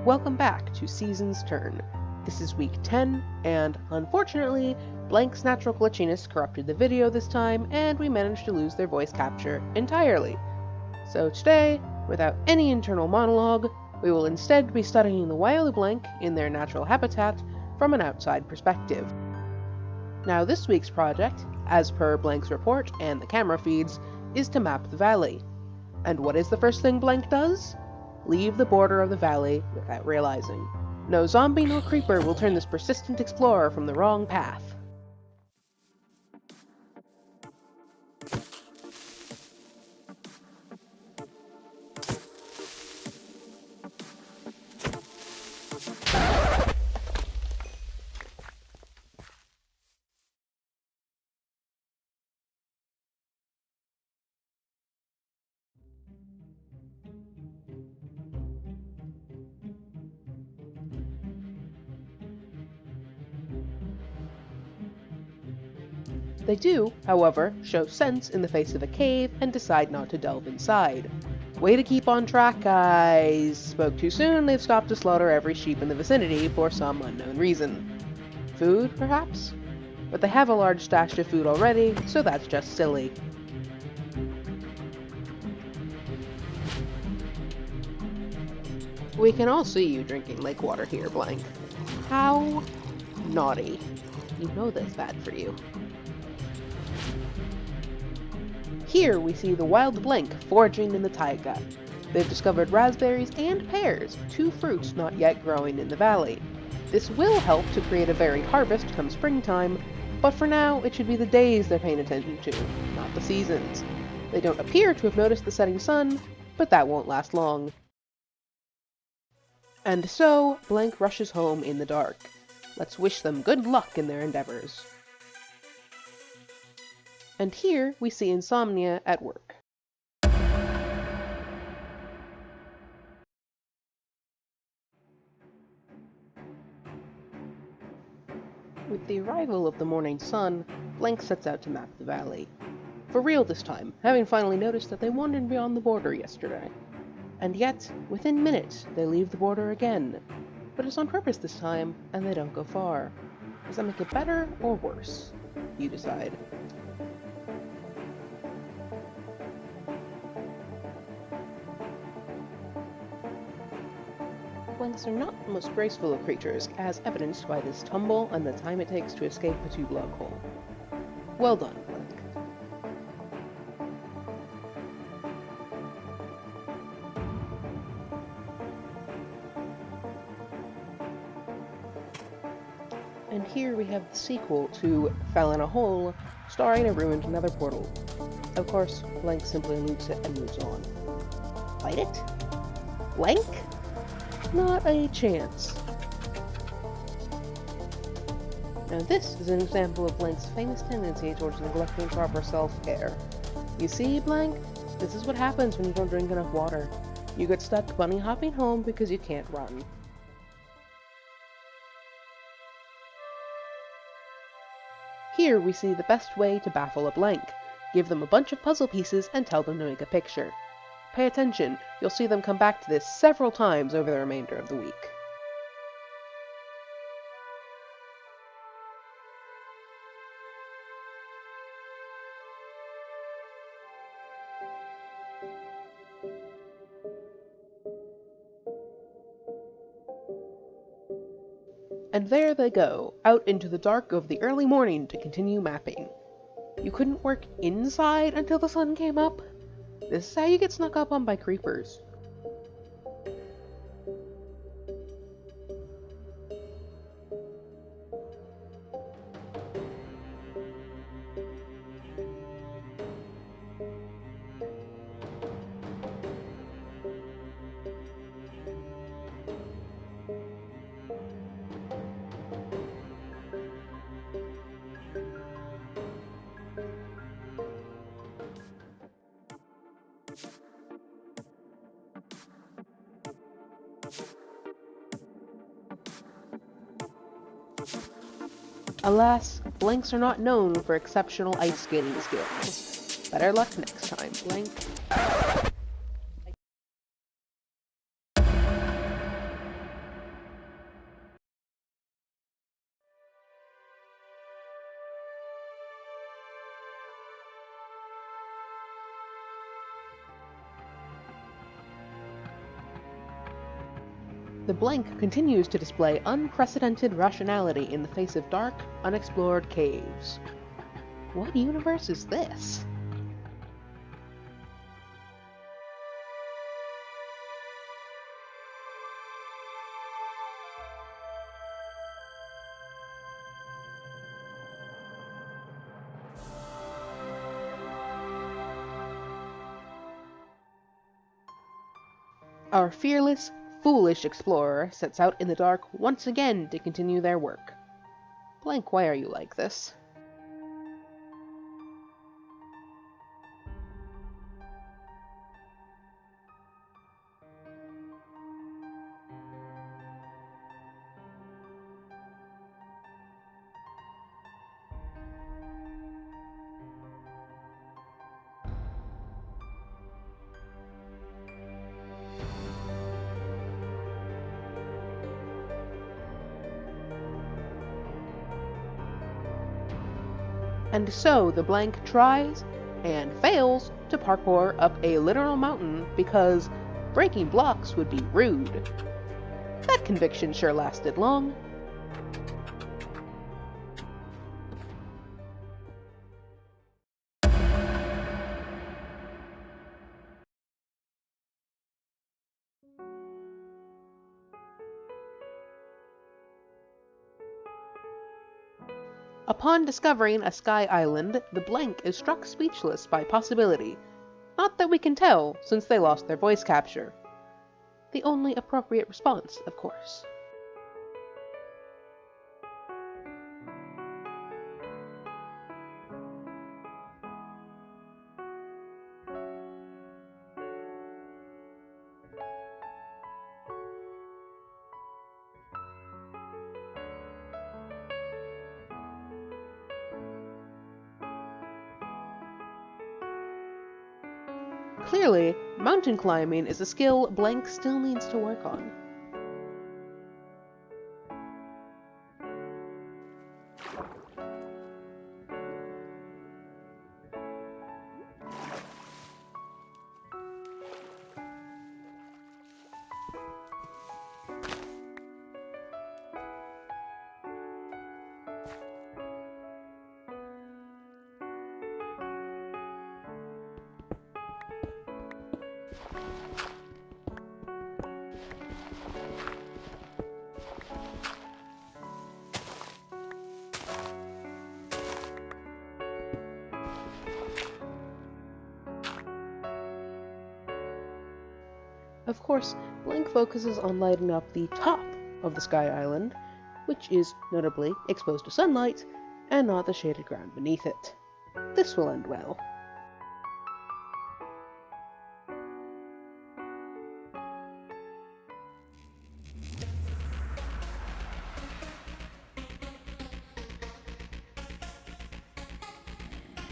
Welcome back to Season's Turn. This is week 10, and unfortunately, Blank's natural glitchiness corrupted the video this time, and we managed to lose their voice capture entirely. So today, without any internal monologue, we will instead be studying the wild blank in their natural habitat from an outside perspective. Now this week's project, as per Blank's report and the camera feeds, is to map the valley. And what is the first thing Blank does? Leave the border of the valley without realizing. No zombie nor creeper will turn this persistent explorer from the wrong path. They do, however, show sense in the face of a cave and decide not to delve inside. Way to keep on track, guys! Spoke too soon, they've stopped to slaughter every sheep in the vicinity for some unknown reason. Food, perhaps? But they have a large stash of food already, so that's just silly. We can all see you drinking lake water here, Blank. How naughty. You know that's bad for you. Here we see the wild Blank foraging in the taiga. They've discovered raspberries and pears, two fruits not yet growing in the valley. This will help to create a varied harvest come springtime, but for now it should be the days they're paying attention to, not the seasons. They don't appear to have noticed the setting sun, but that won't last long. And so, Blank rushes home in the dark. Let's wish them good luck in their endeavors. And here we see Insomnia at work. With the arrival of the morning sun, Blank sets out to map the valley. For real this time, having finally noticed that they wandered beyond the border yesterday. And yet, within minutes, they leave the border again. But it's on purpose this time, and they don't go far. Does that make it better or worse? You decide. Blanks are not the most graceful of creatures, as evidenced by this tumble and the time it takes to escape a two-block hole. Well done, Blank. And here we have the sequel to Fell in a Hole, starring a ruined nether portal. Of course, Blank simply loots it and moves on. Fight it? Blank? Not a chance. Now this is an example of Blank's famous tendency towards neglecting proper self-care. You see, Blank? This is what happens when you don't drink enough water. You get stuck bunny hopping home because you can't run. Here we see the best way to baffle a Blank. Give them a bunch of puzzle pieces and tell them to make a picture. Pay attention, you'll see them come back to this several times over the remainder of the week. And there they go, out into the dark of the early morning to continue mapping. You couldn't work inside until the sun came up? This is how you get snuck up on by creepers. Alas, Blanks are not known for exceptional ice skating skills. Better luck next time, Blank. The blank continues to display unprecedented rationality in the face of dark, unexplored caves. What universe is this? Our fearless, foolish explorer sets out in the dark once again to continue their work. Blank, why are you like this? And so the blank tries, and fails, to parkour up a literal mountain because breaking blocks would be rude. That conviction sure lasted long. Upon discovering a sky island, the blank is struck speechless by possibility. Not that we can tell, since they lost their voice capture. The only appropriate response, of course. Clearly, mountain climbing is a skill blank still needs to work on. Of course, blank focuses on lighting up the top of the sky island, which is notably exposed to sunlight, and not the shaded ground beneath it. This will end well.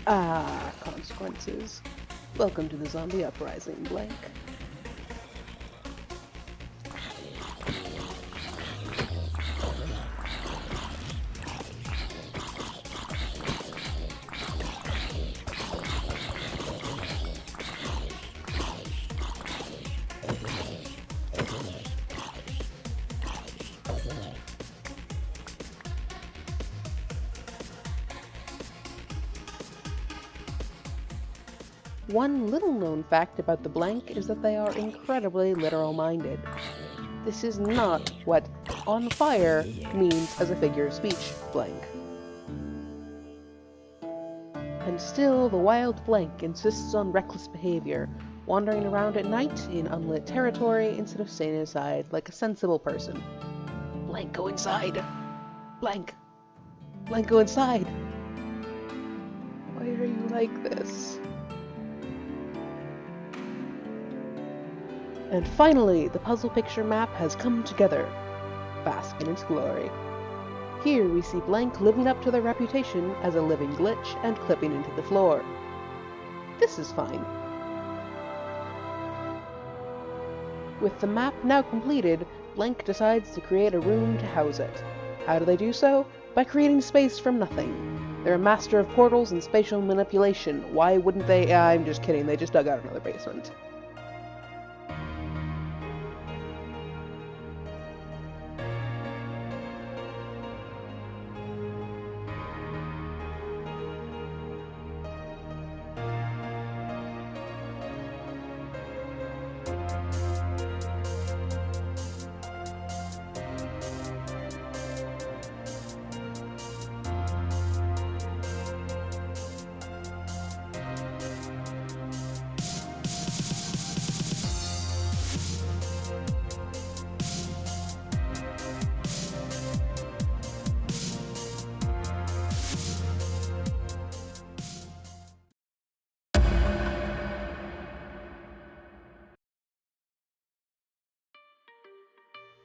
Ah, consequences. Welcome to the zombie uprising, blank. One little-known fact about the blank is that they are incredibly literal-minded. This is not what "on fire" means as a figure of speech, blank. And still, the wild blank insists on reckless behavior, wandering around at night in unlit territory instead of staying inside like a sensible person. Blank, go inside! Blank! Blank, go inside! Why are you like this? And finally, the puzzle picture map has come together. Bask in its glory. Here we see blank living up to their reputation as a living glitch and clipping into the floor. This is fine. With the map now completed, blank decides to create a room to house it. How do they do so? By creating space from nothing. They're a master of portals and spatial manipulation. Why wouldn't they? I'm just kidding, they just dug out another basement.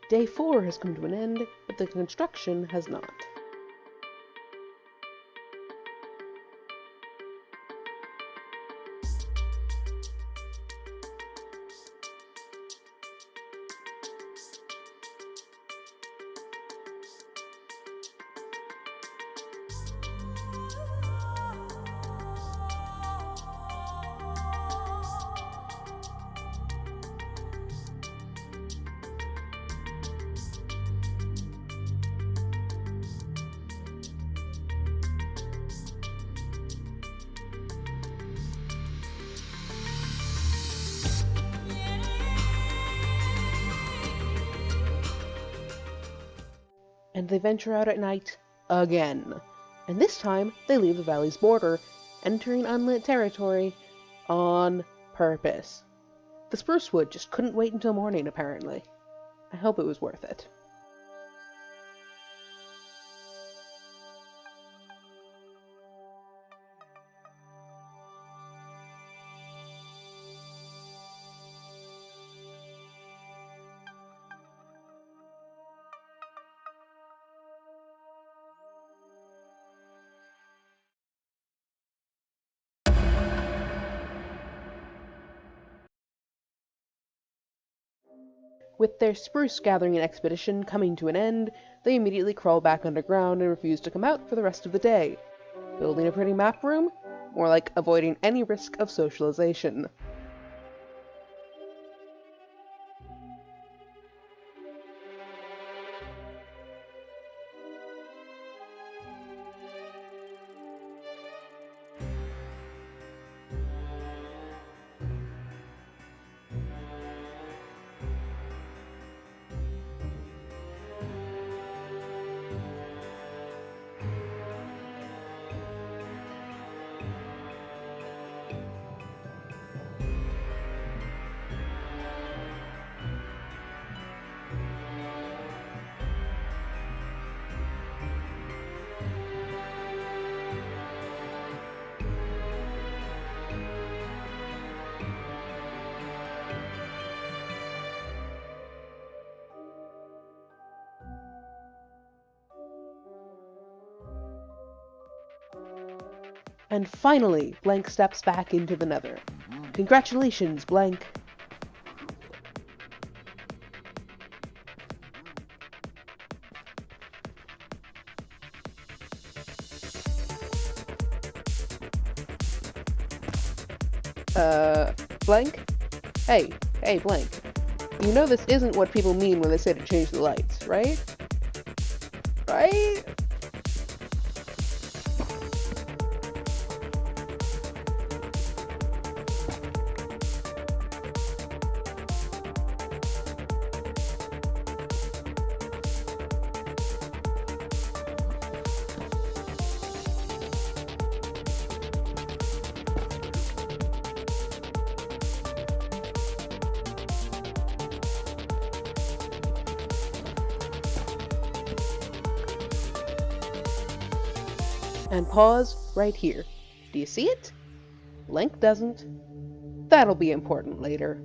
Day 4 has come to an end, but the construction has not. And they venture out at night again. And this time, they leave the valley's border, entering unlit territory on purpose. The spruce wood just couldn't wait until morning, apparently. I hope it was worth it. With their spruce gathering expedition coming to an end, they immediately crawl back underground and refuse to come out for the rest of the day. Building a pretty map room? More like avoiding any risk of socialization. And finally, Blank steps back into the Nether. Congratulations, Blank! Blank? Hey, Blank. You know this isn't what people mean when they say to change the lights, right? Right? And pause right here. Do you see it? Blank doesn't. That'll be important later.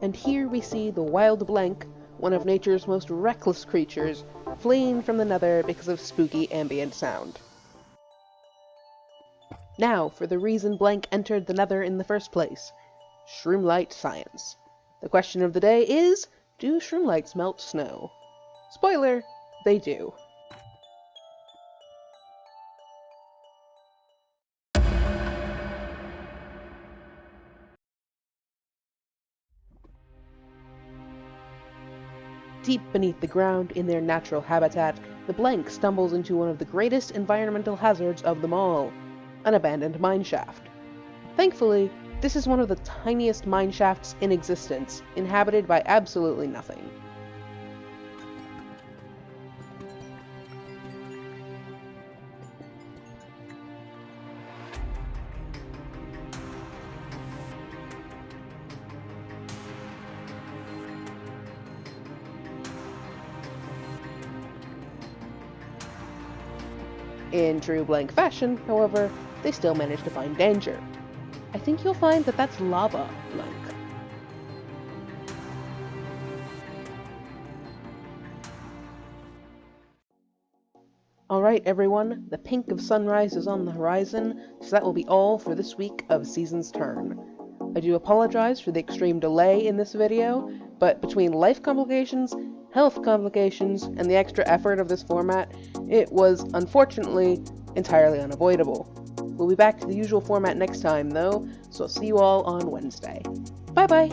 And here we see the wild Blank, one of nature's most reckless creatures, fleeing from the Nether because of spooky ambient sound. Now, for the reason Blank entered the Nether in the first place. Shroomlight science. The question of the day is, do shroomlights melt snow? Spoiler, they do. Deep beneath the ground, in their natural habitat, the Blank stumbles into one of the greatest environmental hazards of them all, an abandoned mineshaft. Thankfully, this is one of the tiniest mineshafts in existence, inhabited by absolutely nothing. In true Blank fashion, however, they still manage to find danger. I think you'll find that that's lava, Blank. Alright everyone, the pink of sunrise is on the horizon, so that will be all for this week of Season's Turn. I do apologize for the extreme delay in this video, but between life complications, health complications, and the extra effort of this format, it was, unfortunately, entirely unavoidable. We'll be back to the usual format next time, though, so I'll see you all on Wednesday. Bye bye!